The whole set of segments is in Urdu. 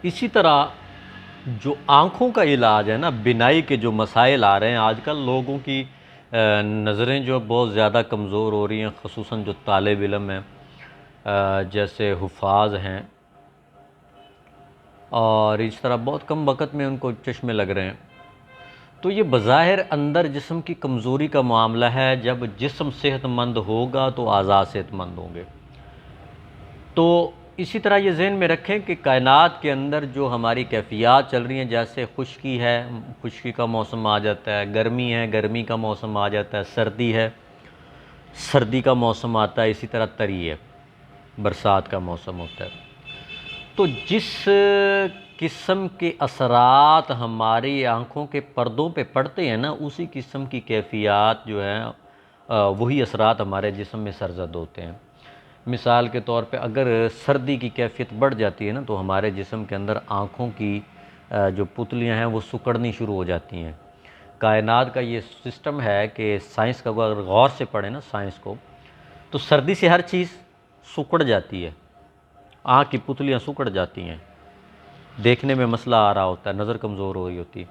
اسی طرح جو آنکھوں کا علاج ہے نا، بینائی کے جو مسائل آ رہے ہیں آج کل، لوگوں کی نظریں جو بہت زیادہ کمزور ہو رہی ہیں، خصوصاً جو طالب علم ہیں، جیسے حفاظ ہیں، اور اس طرح بہت کم وقت میں ان کو چشمے لگ رہے ہیں. تو یہ بظاہر اندر جسم کی کمزوری کا معاملہ ہے. جب جسم صحت مند ہوگا تو اعضاء صحت مند ہوں گے. تو اسی طرح یہ ذہن میں رکھیں کہ کائنات کے اندر جو ہماری کیفیات چل رہی ہیں، جیسے خشکی ہے، خشکی کا موسم آ جاتا ہے، گرمی ہے، گرمی کا موسم آ جاتا ہے، سردی ہے، سردی کا موسم آتا ہے، اسی طرح تری ہے، برسات کا موسم ہوتا ہے. تو جس قسم کے اثرات ہماری آنکھوں کے پردوں پہ پڑتے ہیں نا، اسی قسم کی کیفیات جو ہیں وہی اثرات ہمارے جسم میں سرزد ہوتے ہیں. مثال کے طور پہ اگر سردی کی کیفیت بڑھ جاتی ہے نا، تو ہمارے جسم کے اندر آنکھوں کی جو پتلیاں ہیں وہ سکڑنی شروع ہو جاتی ہیں. کائنات کا یہ سسٹم ہے کہ سائنس کا اگر غور سے پڑھیں نا سائنس کو، تو سردی سے ہر چیز سکڑ جاتی ہے، آنکھ کی پتلیاں سکڑ جاتی ہیں، دیکھنے میں مسئلہ آ رہا ہوتا ہے، نظر کمزور ہو رہی ہوتی ہے.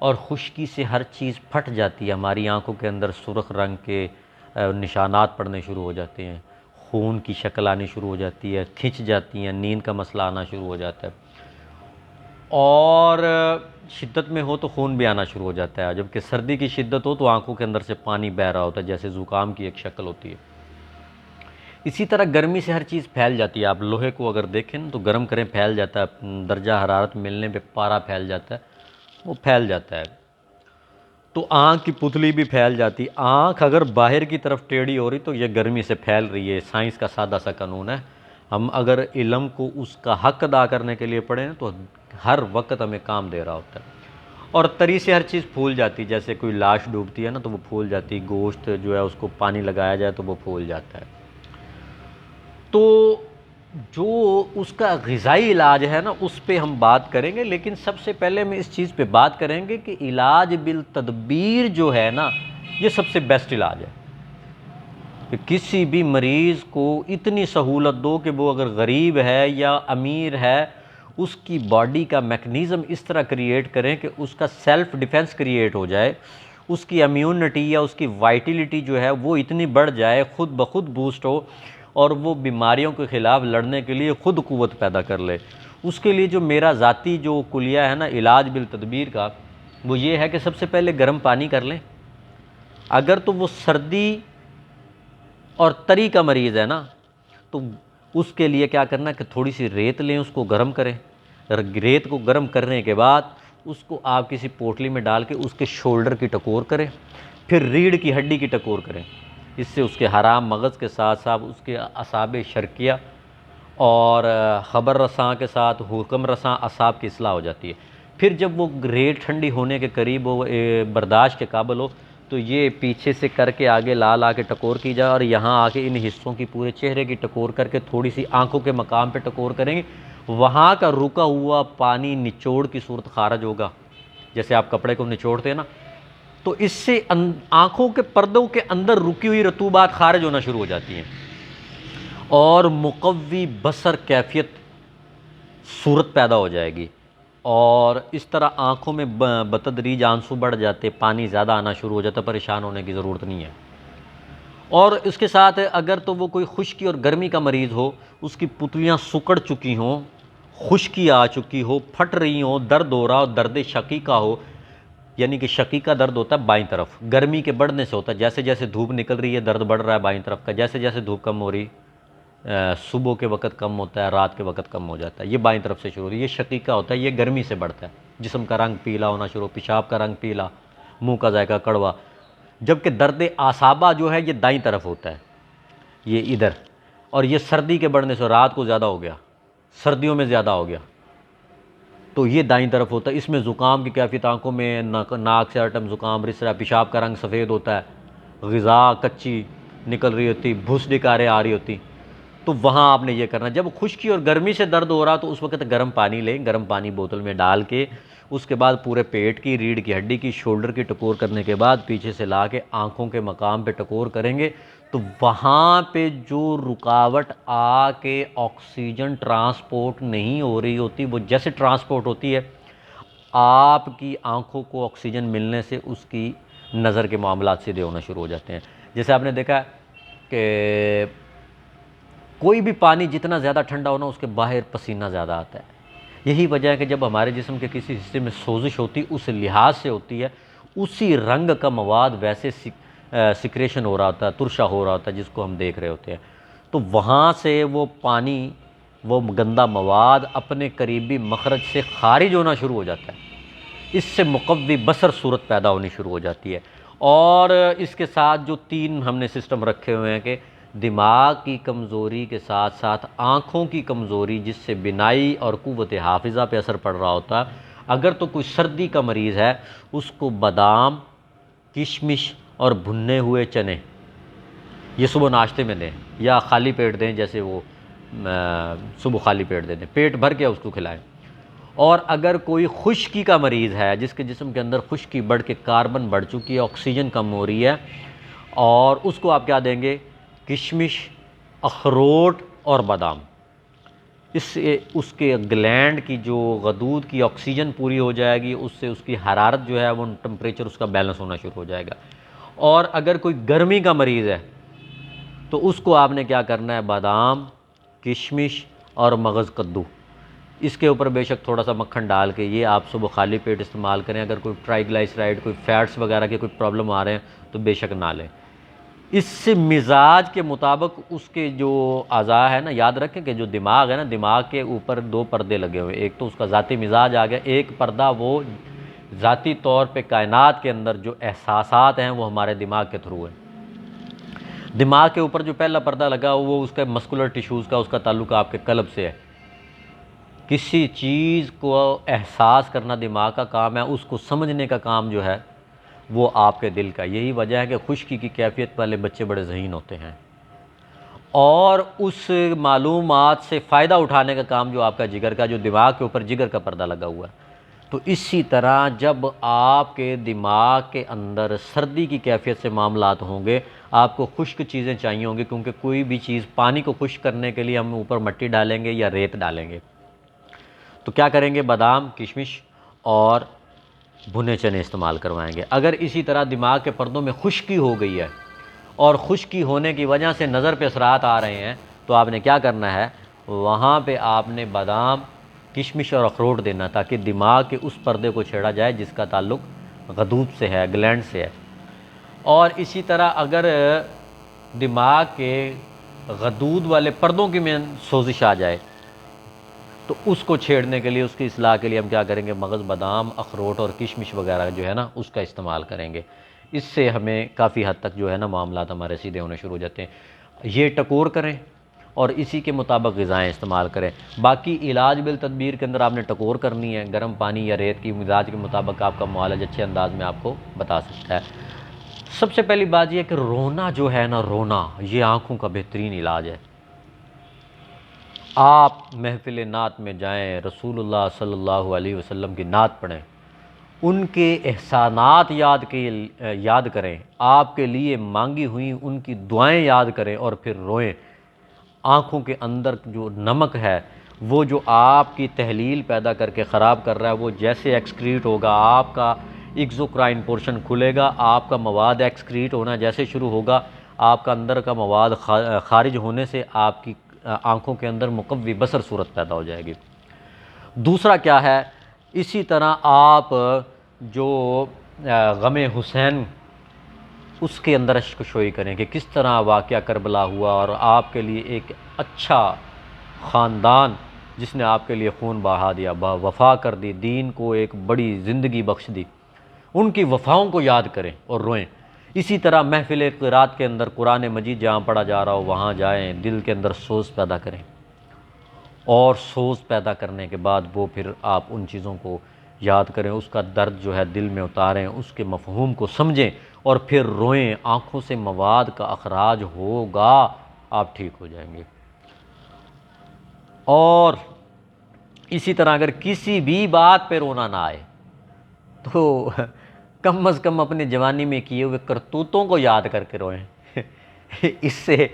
اور خشکی سے ہر چیز پھٹ جاتی ہے، ہماری آنکھوں کے اندر سرخ رنگ کے نشانات پڑنے شروع ہو جاتے ہیں، خون کی شکل آنی شروع ہو جاتی ہے، کھنچ جاتی ہیں، نیند کا مسئلہ آنا شروع ہو جاتا ہے، اور شدت میں ہو تو خون بھی آنا شروع ہو جاتا ہے. جبکہ سردی کی شدت ہو تو آنکھوں کے اندر سے پانی بہہ رہا ہوتا ہے، جیسے زکام کی ایک شکل ہوتی ہے. اسی طرح گرمی سے ہر چیز پھیل جاتی ہے. آپ لوہے کو اگر دیکھیں تو گرم کریں پھیل جاتا ہے، درجہ حرارت ملنے پہ پارا پھیل جاتا ہے، وہ پھیل جاتا ہے. تو آنکھ کی پتلی بھی پھیل جاتی. آنکھ اگر باہر کی طرف ٹیڑھی ہو رہی تو یہ گرمی سے پھیل رہی ہے. سائنس کا سادہ سا قانون ہے. ہم اگر علم کو اس کا حق ادا کرنے کے لیے پڑھیں تو ہر وقت ہمیں کام دے رہا ہوتا ہے. اور تری سے ہر چیز پھول جاتی، جیسے کوئی لاش ڈوبتی ہے نا تو وہ پھول جاتی، گوشت جو ہے اس کو پانی لگایا جائے تو وہ پھول جاتا ہے. تو جو اس کا غذائی علاج ہے نا اس پہ ہم بات کریں گے، لیکن سب سے پہلے ہم اس چیز پہ بات کریں گے کہ علاج بالتدبیر جو ہے نا یہ سب سے بیسٹ علاج ہے. کہ کسی بھی مریض کو اتنی سہولت دو کہ وہ اگر غریب ہے یا امیر ہے، اس کی باڈی کا میکنزم اس طرح کریٹ کریں کہ اس کا سیلف ڈیفنس کریٹ ہو جائے، اس کی امیونٹی یا اس کی وائٹلٹی جو ہے وہ اتنی بڑھ جائے، خود بخود بوسٹ ہو، اور وہ بیماریوں کے خلاف لڑنے کے لیے خود قوت پیدا کر لے. اس کے لیے جو میرا ذاتی جو کلیہ ہے نا علاج بالتدبیر کا، وہ یہ ہے کہ سب سے پہلے گرم پانی کر لیں. اگر تو وہ سردی اور تری کا مریض ہے نا تو اس کے لیے کیا کرنا کہ تھوڑی سی ریت لیں، اس کو گرم کریں. ریت کو گرم کرنے کے بعد اس کو آپ کسی پوٹلی میں ڈال کے اس کے شولڈر کی ٹکور کریں، پھر ریڑھ کی ہڈی کی ٹکور کریں. اس سے اس کے حرام مغز کے ساتھ ساتھ اس کے اعصاب شرکیہ اور خبر رساں کے ساتھ حکم رساں اعصاب کی اصلاح ہو جاتی ہے. پھر جب وہ ریت ٹھنڈی ہونے کے قریب ہو، برداشت کے قابل ہو، تو یہ پیچھے سے کر کے آگے لا کے ٹکور کی جائے، اور یہاں آ کے ان حصوں کی پورے چہرے کی ٹکور کر کے تھوڑی سی آنکھوں کے مقام پہ ٹکور کریں گے. وہاں کا رکا ہوا پانی نچوڑ کی صورت خارج ہوگا، جیسے آپ کپڑے کو نچوڑتے ہیں نا، تو اس سے آنکھوں کے پردوں کے اندر رکی ہوئی رطوبات خارج ہونا شروع ہو جاتی ہیں، اور مقوی بصر کیفیت صورت پیدا ہو جائے گی. اور اس طرح آنکھوں میں بتدریج آنسو بڑھ جاتے، پانی زیادہ آنا شروع ہو جاتا. پریشان ہونے کی ضرورت نہیں ہے. اور اس کے ساتھ اگر تو وہ کوئی خشکی اور گرمی کا مریض ہو، اس کی پتلیاں سکڑ چکی ہوں، خشکی آ چکی ہو، پھٹ رہی ہوں، درد ہو رہا ہو، درد شقیقہ ہو، یعنی کہ شقیقہ درد ہوتا ہے بائیں طرف، گرمی کے بڑھنے سے ہوتا ہے. جیسے جیسے دھوپ نکل رہی ہے درد بڑھ رہا ہے بائیں طرف کا، جیسے جیسے دھوپ کم ہو رہی، صبح کے وقت کم ہوتا ہے، رات کے وقت کم ہو جاتا ہے، یہ بائیں طرف سے شروع ہوتی ہے. یہ شقیقہ ہوتا ہے، یہ گرمی سے بڑھتا ہے. جسم کا رنگ پیلا ہونا شروع، پیشاب کا رنگ پیلا، منہ کا ذائقہ کڑوا. جبکہ درد اعصابہ جو ہے یہ دائیں طرف ہوتا ہے، یہ ادھر. اور یہ سردی کے بڑھنے سے رات کو زیادہ ہو گیا، سردیوں میں زیادہ ہو گیا، تو یہ دائیں طرف ہوتا ہے. اس میں زکام کی کیفیت، آنکھوں میں ناک سے ہر ٹائم زکام رس رہا ہے، پیشاب کا رنگ سفید ہوتا ہے، غذا کچی نکل رہی ہوتی، بھوس ڈکاریں آ رہی ہوتی. تو وہاں آپ نے یہ کرنا. جب خشکی اور گرمی سے درد ہو رہا تو اس وقت گرم پانی لیں، گرم پانی بوتل میں ڈال کے اس کے بعد پورے پیٹ کی، ریڑھ کی ہڈی کی، شولڈر کی ٹکور کرنے کے بعد پیچھے سے لا کے آنکھوں کے مقام پہ ٹکور کریں گے تو وہاں پہ جو رکاوٹ آ کے آکسیجن ٹرانسپورٹ نہیں ہو رہی ہوتی، وہ جیسے ٹرانسپورٹ ہوتی ہے، آپ کی آنکھوں کو آکسیجن ملنے سے اس کی نظر کے معاملات سیدھے ہونا شروع ہو جاتے ہیں۔ جیسے آپ نے دیکھا کہ کوئی بھی پانی جتنا زیادہ ٹھنڈا ہونا، اس کے باہر پسینہ زیادہ آتا ہے۔ یہی وجہ ہے کہ جب ہمارے جسم کے کسی حصے میں سوزش ہوتی، اس لحاظ سے ہوتی ہے، اسی رنگ کا مواد ویسے سکریشن ہو رہا ہوتا ہے، ترشا ہو رہا ہوتا ہے، جس کو ہم دیکھ رہے ہوتے ہیں۔ تو وہاں سے وہ پانی، وہ گندا مواد اپنے قریبی مخرج سے خارج ہونا شروع ہو جاتا ہے۔ اس سے مقوی بصر صورت پیدا ہونی شروع ہو جاتی ہے۔ اور اس کے ساتھ جو تین ہم نے سسٹم رکھے ہوئے ہیں کہ دماغ کی کمزوری کے ساتھ ساتھ آنکھوں کی کمزوری، جس سے بینائی اور قوت حافظہ پہ اثر پڑ رہا ہوتا ہے۔ اگر تو کوئی سردی کا مریض ہے، اس کو بادام، کشمش اور بھنے ہوئے چنے یہ صبح ناشتے میں دیں، یا خالی پیٹ دیں، جیسے وہ صبح خالی پیٹ دے دیں، پیٹ بھر کے اس کو کھلائیں۔ اور اگر کوئی خشکی کا مریض ہے، جس کے جسم کے اندر خشکی بڑھ کے کاربن بڑھ چکی ہے، آکسیجن کم ہو رہی ہے، اور اس کو آپ کیا دیں گے؟ کشمش، اخروٹ اور بادام۔ اس سے اس کے گلینڈ کی جو غدود کی آکسیجن پوری ہو جائے گی، اس سے اس کی حرارت جو ہے وہ ٹمپریچر اس کا بیلنس ہونا شروع ہو جائے گا۔ اور اگر کوئی گرمی کا مریض ہے، تو اس کو آپ نے کیا کرنا ہے؟ بادام، کشمش اور مغز کدو، اس کے اوپر بے شک تھوڑا سا مکھن ڈال کے یہ آپ صبح خالی پیٹ استعمال کریں۔ اگر کوئی ٹرائیگلائسرائڈ، کوئی فیٹس وغیرہ کے کوئی پرابلم آ رہے ہیں تو بے شک نہ لیں۔ اس سے مزاج کے مطابق اس کے جو اعضاء ہے نا، یاد رکھیں کہ جو دماغ ہے نا، دماغ کے اوپر دو پردے لگے ہوئے، ایک تو اس کا ذاتی مزاج آ گیا، ایک پردہ وہ ذاتی طور پہ کائنات کے اندر جو احساسات ہیں وہ ہمارے دماغ کے تھرو ہیں۔ دماغ کے اوپر جو پہلا پردہ لگا وہ اس کا مسکولر ٹیشوز کا، اس کا تعلق آپ کے قلب سے ہے۔ کسی چیز کو احساس کرنا دماغ کا کام ہے، اس کو سمجھنے کا کام جو ہے وہ آپ کے دل کا۔ یہی وجہ ہے کہ خشکی کی کیفیت والے بچے بڑے ذہین ہوتے ہیں، اور اس معلومات سے فائدہ اٹھانے کا کام جو آپ کا جگر کا، جو دماغ کے اوپر جگر کا پردہ لگا ہوا ہے۔ تو اسی طرح جب آپ کے دماغ کے اندر سردی کی کیفیت سے معاملات ہوں گے، آپ کو خشک چیزیں چاہیے ہوں گی، کیونکہ کوئی بھی چیز پانی کو خشک کرنے کے لیے ہم اوپر مٹی ڈالیں گے یا ریت ڈالیں گے۔ تو کیا کریں گے؟ بادام، کشمش اور بھنے چنے استعمال کروائیں گے۔ اگر اسی طرح دماغ کے پردوں میں خشکی ہو گئی ہے اور خشکی ہونے کی وجہ سے نظر پہ اثرات آ رہے ہیں، تو آپ نے کیا کرنا ہے؟ وہاں پہ آپ نے بادام، کشمش اور اخروٹ دینا، تاکہ دماغ کے اس پردے کو چھیڑا جائے جس کا تعلق غدود سے ہے، گلینڈ سے ہے۔ اور اسی طرح اگر دماغ کے غدود والے پردوں کی میں سوزش آ جائے، تو اس کو چھیڑنے کے لیے، اس کی اصلاح کے لیے ہم کیا کریں گے؟ مغز، بادام، اخروٹ اور کشمش وغیرہ جو ہے نا، اس کا استعمال کریں گے۔ اس سے ہمیں کافی حد تک جو ہے نا معاملات ہمارے سیدھے ہونے شروع ہو جاتے ہیں۔ یہ ٹکور کریں اور اسی کے مطابق غذائیں استعمال کریں۔ باقی علاج بالتدبیر کے اندر آپ نے ٹکور کرنی ہے، گرم پانی یا ریت کی مزاج کے مطابق آپ کا معالج اچھے انداز میں آپ کو بتا سکتا ہے۔ سب سے پہلی بات یہ ہے کہ رونا جو ہے نا، رونا یہ آنکھوں کا بہترین علاج ہے۔ آپ محفل نعت میں جائیں، رسول اللہ صلی اللہ علیہ وسلم کی نعت پڑھیں، ان کے احسانات یاد کریں، آپ کے لیے مانگی ہوئی ان کی دعائیں یاد کریں، اور پھر روئیں۔ آنکھوں کے اندر جو نمک ہے، وہ جو آپ کی تحلیل پیدا کر کے خراب کر رہا ہے، وہ جیسے ایکسکریٹ ہوگا، آپ کا ایکزوکرائن پورشن کھلے گا، آپ کا مواد ایکسکریٹ ہونا جیسے شروع ہوگا، آپ کا اندر کا مواد خارج ہونے سے آپ کی آنکھوں کے اندر مقوی بصر صورت پیدا ہو جائے گی۔ دوسرا کیا ہے؟ اسی طرح آپ جو غم حسین، اس کے اندر اشک شوئی کریں کہ کس طرح واقعہ کربلا ہوا، اور آپ کے لیے ایک اچھا خاندان جس نے آپ کے لیے خون بہا دیا، وفا کر دی، دین کو ایک بڑی زندگی بخش دی، ان کی وفاؤں کو یاد کریں اور روئیں۔ اسی طرح محفل قرات کے اندر قرآن مجید جہاں پڑھا جا رہا ہو وہاں جائیں، دل کے اندر سوز پیدا کریں، اور سوز پیدا کرنے کے بعد وہ پھر آپ ان چیزوں کو یاد کریں، اس کا درد جو ہے دل میں اتاریں، اس کے مفہوم کو سمجھیں، اور پھر روئیں۔ آنکھوں سے مواد کا اخراج ہوگا، آپ ٹھیک ہو جائیں گے۔ اور اسی طرح اگر کسی بھی بات پہ رونا نہ آئے تو کم از کم اپنے جوانی میں کیے ہوئے کرتوتوں کو یاد کر کے روئیں اس سے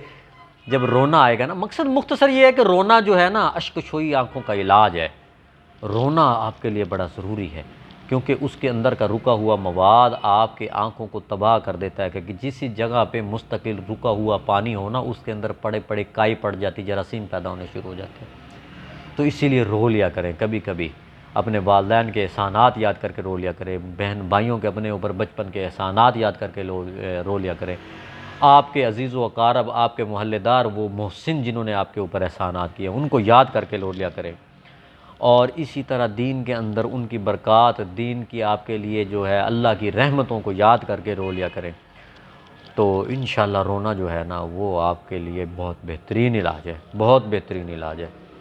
جب رونا آئے گا نا، مقصد مختصر یہ ہے کہ رونا جو ہے نا اشک چھوئی آنکھوں کا علاج ہے۔ رونا آپ کے لیے بڑا ضروری ہے، کیونکہ اس کے اندر کا رکا ہوا مواد آپ کے آنکھوں کو تباہ کر دیتا ہے، کہ جس جگہ پہ مستقل رکا ہوا پانی ہونا اس کے اندر پڑے پڑے کائی پڑ جاتی، جراثیم پیدا ہونے شروع ہو جاتے ہیں۔ تو اسی لیے رو لیا کریں، کبھی کبھی اپنے والدین کے احسانات یاد کر کے رو لیا کریں، بہن بھائیوں کے اپنے اوپر بچپن کے احسانات یاد کر کے رو لیا کریں، آپ کے عزیز و اقارب، آپ کے محلے دار، وہ محسن جنہوں نے آپ کے اوپر احسانات کیے ان کو یاد کر کے رو لیا کریں، اور اسی طرح دین کے اندر ان کی برکات، دین کی آپ کے لیے جو ہے اللہ کی رحمتوں کو یاد کر کے رو لیا کریں، تو انشاءاللہ رونا جو ہے نا وہ آپ کے لیے بہت بہترین علاج ہے، بہت بہترین علاج ہے۔